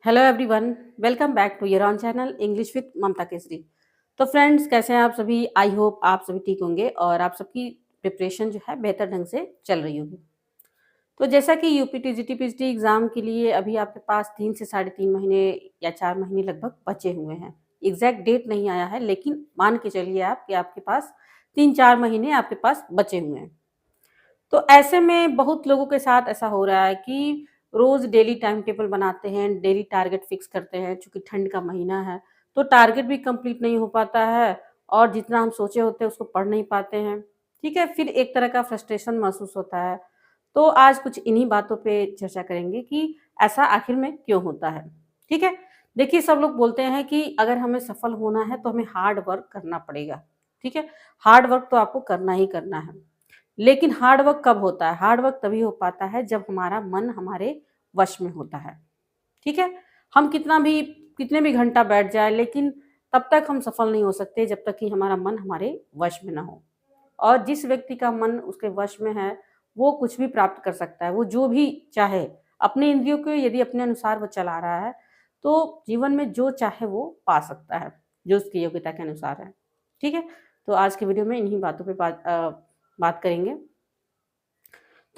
Hello everyone, welcome back to your own channel English with Mamta Kesari. तो friends, कैसे हैं आप सभी? आई होप आप सभी ठीक होंगे और आप सबकी प्रिपरेशन जो है बेहतर ढंग से चल रही होगी। तो जैसा कि यूपी टीजीटी पीजीटी एग्जाम के लिए अभी आपके पास 3 से साढ़े 3 महीने या 4 महीने लगभग बचे हुए हैं। एग्जैक्ट डेट नहीं आया है, लेकिन मान के चलिए आप कि आपके पास 3-4 महीने आपके पास बचे हुए हैं। तो ऐसे में बहुत लोगों के साथ ऐसा हो रहा है कि रोज डेली टाइम टेबल बनाते हैं, डेली टारगेट फिक्स करते हैं। चूंकि ठंड का महीना है तो टारगेट भी कंप्लीट नहीं हो पाता है और जितना हम सोचे होते हैं उसको पढ़ नहीं पाते हैं। ठीक है, फिर एक तरह का फ्रस्ट्रेशन महसूस होता है। तो आज कुछ इन्हीं बातों पे चर्चा करेंगे कि ऐसा आखिर में क्यों होता है। ठीक है, देखिए, सब लोग बोलते हैं कि अगर हमें सफल होना है तो हमें हार्ड वर्क करना पड़ेगा। ठीक है, हार्ड वर्क तो आपको करना ही करना है। लेकिन हार्ड वर्क कब होता है? हार्ड वर्क तभी हो पाता है जब हमारा मन हमारे वश में होता है। ठीक है, हम कितने भी घंटा बैठ जाए, लेकिन तब तक हम सफल नहीं हो सकते जब तक कि हमारा मन हमारे वश में ना हो। और जिस व्यक्ति का मन उसके वश में है, वो कुछ भी प्राप्त कर सकता है। वो जो भी चाहे, अपने इंद्रियों को यदि अपने अनुसार वो चला रहा है तो जीवन में जो चाहे वो पा सकता है, जो उसकी योग्यता के अनुसार है। ठीक है, तो आज की वीडियो में इन्हीं बातों पे बात करेंगे।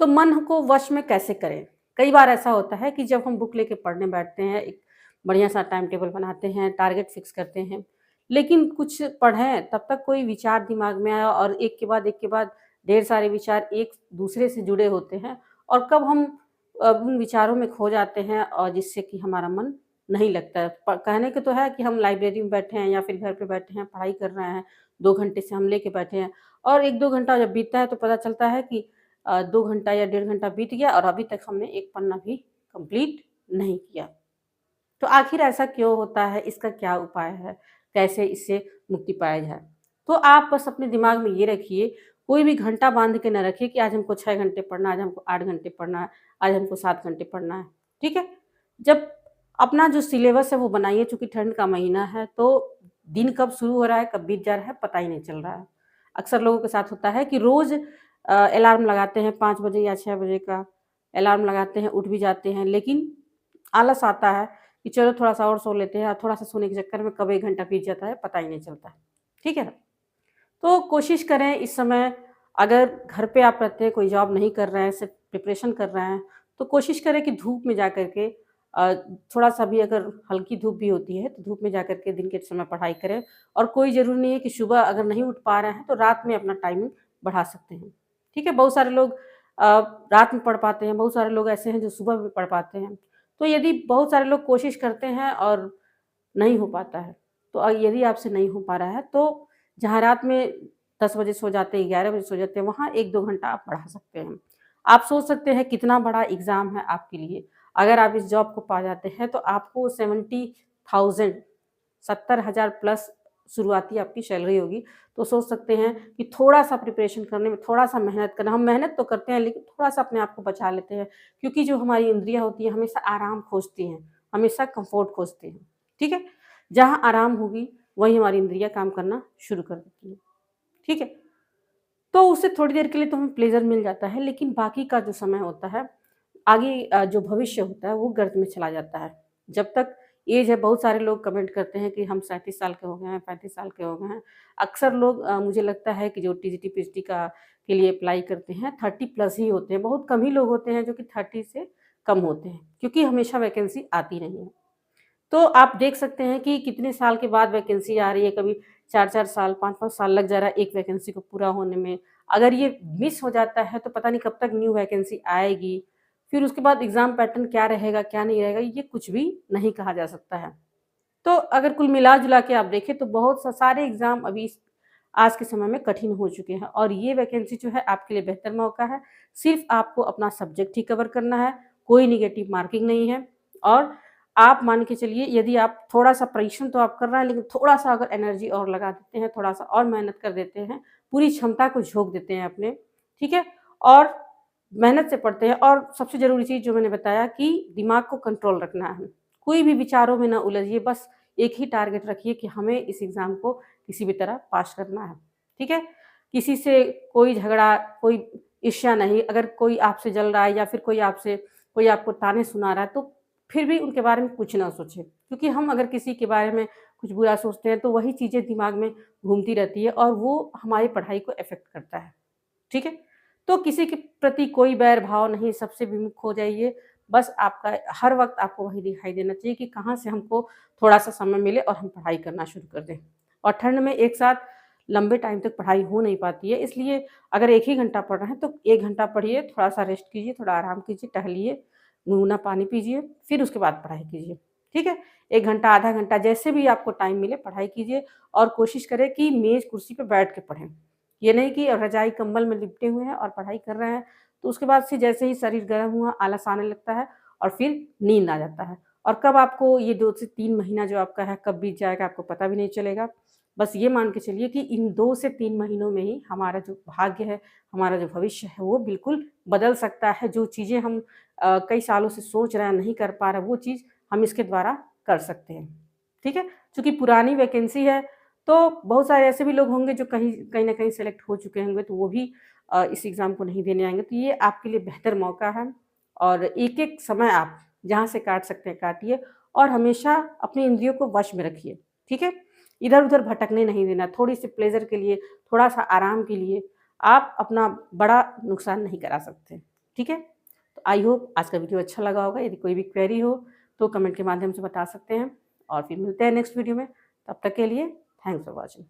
तो मन को वश में कैसे करें? कई बार ऐसा होता है कि जब हम बुक लेके पढ़ने बैठते हैं, एक बढ़िया सा टाइम टेबल बनाते हैं, टारगेट फिक्स करते हैं, लेकिन कुछ पढ़ें तब तक कोई विचार दिमाग में आया और एक के बाद ढेर सारे विचार एक दूसरे से जुड़े होते हैं और कब हम उन विचारों में खो जाते हैं और जिससे कि हमारा मन नहीं लगता है। कहने के तो है कि हम लाइब्रेरी में बैठे हैं या फिर घर पे बैठे हैं, पढ़ाई कर रहे हैं, 2 घंटे से हम लेके बैठे हैं और 1-2 घंटा जब बीतता है तो पता चलता है कि 2 घंटा या 1.5 घंटा बीत गया और अभी तक हमने एक पन्ना भी कंप्लीट नहीं किया। तो आखिर ऐसा क्यों होता है? इसका क्या उपाय है? कैसे इससे मुक्ति पाया जाए? तो आप बस अपने दिमाग में ये रखिए, कोई भी घंटा बाँध के ना रखिए कि आज हमको 6 घंटे पढ़ना है, आज हमको 8 घंटे पढ़ना है, आज हमको 7 घंटे पढ़ना है। ठीक है? जब अपना जो सिलेबस है वो बनाइए। चूँकि ठंड का महीना है तो दिन कब शुरू हो रहा है, कब बीत जा रहा है, पता ही नहीं चल रहा है। अक्सर लोगों के साथ होता है कि रोज़ अलार्म लगाते हैं 5 बजे या 6 बजे का, अलार्म लगाते हैं, उठ भी जाते हैं, लेकिन आलस आता है कि चलो थोड़ा-सा और सो लेते हैं और थोड़ा-सा सोने के चक्कर में कब 1 घंटा बीत जाता है, पता ही नहीं चलता है। ठीक है ना? तो कोशिश करें इस समय, अगर घर पे आप रहते हैं, कोई जॉब नहीं कर रहे हैं, सिर्फ प्रिपरेशन कर रहे हैं, तो कोशिश करें कि धूप में जा कर के थोड़ा-सा भी, अगर हल्की धूप भी होती है, तो धूप में जा कर के दिन के समय पढ़ाई करें। और कोई ज़रूरी नहीं है कि सुबह अगर नहीं उठ पा रहे हैं, तो रात में अपना टाइमिंग बढ़ा सकते हैं। ठीक है? बहुत सारे लोग रात में पढ़ पाते हैं, बहुत सारे लोग ऐसे हैं जो सुबह भी पढ़ पाते हैं। तो यदि बहुत सारे लोग कोशिश करते हैं और नहीं हो पाता है, तो यदि आपसे नहीं हो पा रहा है तो जहाँ रात में 10 बजे सो जाते हैं, 11 बजे सो जाते हैं, वहाँ 1-2 घंटा आप बढ़ा सकते हैं। आप सोच सकते हैं कितना बड़ा एग्ज़ाम है आपके लिए। अगर आप इस जॉब को पा जाते हैं तो आपको 70,000 70,000 प्लस शुरुआती आपकी सैलरी होगी। तो सोच सकते हैं कि थोड़ा-सा प्रिपरेशन करने में, थोड़ा-सा मेहनत करना, हम मेहनत तो करते हैं लेकिन थोड़ा-सा अपने आप को बचा लेते हैं, क्योंकि जो हमारी इंद्रियाँ होती हैं हमेशा आराम खोजती हैं, हमेशा कम्फ़र्ट खोजती हैं। ठीक है? जहाँ आराम होगी वहीं हमारी इंद्रियाँ काम करना शुरू कर देती हैं। ठीक है? तो उससे थोड़ी देर के लिए तो हमें प्लेज़र मिल जाता है, लेकिन बाकी का जो समय होता है, आगे जो भविष्य होता है वो गर्त में चला जाता है। जब तक ऐज है, बहुत सारे लोग कमेंट करते हैं कि हम 37 साल के हो गए हैं, 35 साल के हो गए हैं। अक्सर लोग मुझे लगता है कि जो टीजीटी पीजीटी का के लिए अप्लाई करते हैं 30 प्लस ही होते हैं। बहुत कम ही लोग होते हैं जो कि 30 से कम होते हैं, क्योंकि हमेशा वैकेंसी आती नहीं है। तो आप देख सकते हैं कि कितने साल के बाद वैकेंसी आ रही है, कभी 4-4 साल, 5-5 साल लग जा रहा है एक वैकेंसी को पूरा होने में। अगर ये मिस हो जाता है तो पता नहीं कब तक न्यू वैकेंसी आएगी। फिर उसके बाद एग्ज़ाम पैटर्न क्या रहेगा, क्या नहीं रहेगा, ये कुछ भी नहीं कहा जा सकता है। तो अगर कुल मिला-जुला के आप देखें तो बहुत सारे एग्ज़ाम अभी आज के समय में कठिन हो चुके हैं और ये वैकेंसी जो है आपके लिए बेहतर मौका है। सिर्फ़ आपको अपना सब्जेक्ट ही कवर करना है, कोई नेगेटिव मार्किंग नहीं है। और आप मान के चलिए, यदि आप थोड़ा-सा परिश्रम तो आप कर रहे हैं, लेकिन थोड़ा-सा अगर एनर्जी और लगा देते हैं, थोड़ा-सा और मेहनत कर देते हैं, पूरी क्षमता को झोंक देते हैं अपने, ठीक है? और मेहनत से पढ़ते हैं। और सबसे ज़रूरी चीज़ जो मैंने बताया कि दिमाग को कंट्रोल रखना है। कोई भी विचारों में ना उलझिए, बस एक ही टारगेट रखिए कि हमें इस एग्ज़ाम को किसी भी तरह पास करना है, ठीक है? किसी से कोई झगड़ा, कोई ईर्ष्या नहीं। अगर कोई आपसे जल रहा है या फिर कोई आपको ताने सुना रहा है, तो फिर भी उनके बारे में कुछ ना सोचें, क्योंकि हम अगर किसी के बारे में कुछ बुरा सोचते हैं तो वही चीज़ें दिमाग में घूमती रहती है और वो हमारी पढ़ाई को अफ़ेक्ट करता है, ठीक है? तो किसी के प्रति कोई बैर भाव नहीं, सबसे विमुख हो जाइए। बस आपका हर वक़्त आपको वही दिखाई देना चाहिए कि कहाँ से हमको थोड़ा-सा समय मिले और हम पढ़ाई करना शुरू कर दें। और ठंड में एक साथ लंबे टाइम तक पढ़ाई हो नहीं पाती है, इसलिए अगर 1 ही घंटा पढ़ रहे हैं तो 1 घंटा पढ़िए, थोड़ा-सा रेस्ट कीजिए, थोड़ा आराम कीजिए, टहलिए, गुनगुना पानी पीजिए, फिर उसके बाद पढ़ाई कीजिए, ठीक है? 1 घंटा, आधा घंटा जैसे भी आपको टाइम मिले पढ़ाई कीजिए और कोशिश करें कि मेज़ कुर्सी पे बैठ के पढ़ें। ये नहीं कि रज़ाई कंबल में लिपटे हुए हैं और पढ़ाई कर रहे हैं, तो उसके बाद से जैसे ही शरीर गर्म हुआ, आलस आने लगता है और फिर नींद आ जाता है। और कब आपको ये 2 से 3 महीना जो आपका है कब बीत जाएगा आपको पता भी नहीं चलेगा। बस ये मान के चलिए कि इन 2 से 3 महीनों में ही हमारा जो भाग्य है, हमारा जो भविष्य है वो बिल्कुल बदल सकता है। जो चीज़ें हम कई सालों से सोच रहे हैं, नहीं कर पा रहे, वो चीज़ हम इसके द्वारा कर सकते हैं। ठीक है? चूँकि पुरानी वैकेंसी है, तो बहुत सारे ऐसे भी लोग होंगे जो कहीं कहीं न कहीं सेलेक्ट हो चुके होंगे, तो वो भी इस एग्ज़ाम को नहीं देने आएँगे। तो ये आपके लिए बेहतर मौका है और एक-एक समय आप जहाँ से काट सकते हैं काटिए और हमेशा अपनी इंद्रियों को वश में रखिए। ठीक है? इधर-उधर भटकने नहीं देना, थोड़ी-सी प्लेज़र के लिए, थोड़ा-सा आराम के लिए आप अपना बड़ा नुकसान नहीं करा सकते। ठीक है? तो आई होप आज का वीडियो अच्छा लगा होगा। यदि कोई भी क्वेरी हो तो कमेंट के माध्यम से बता सकते हैं और फिर मिलते हैं नेक्स्ट वीडियो में। तब तक के लिए थैंक्स फॉर वॉचिंग।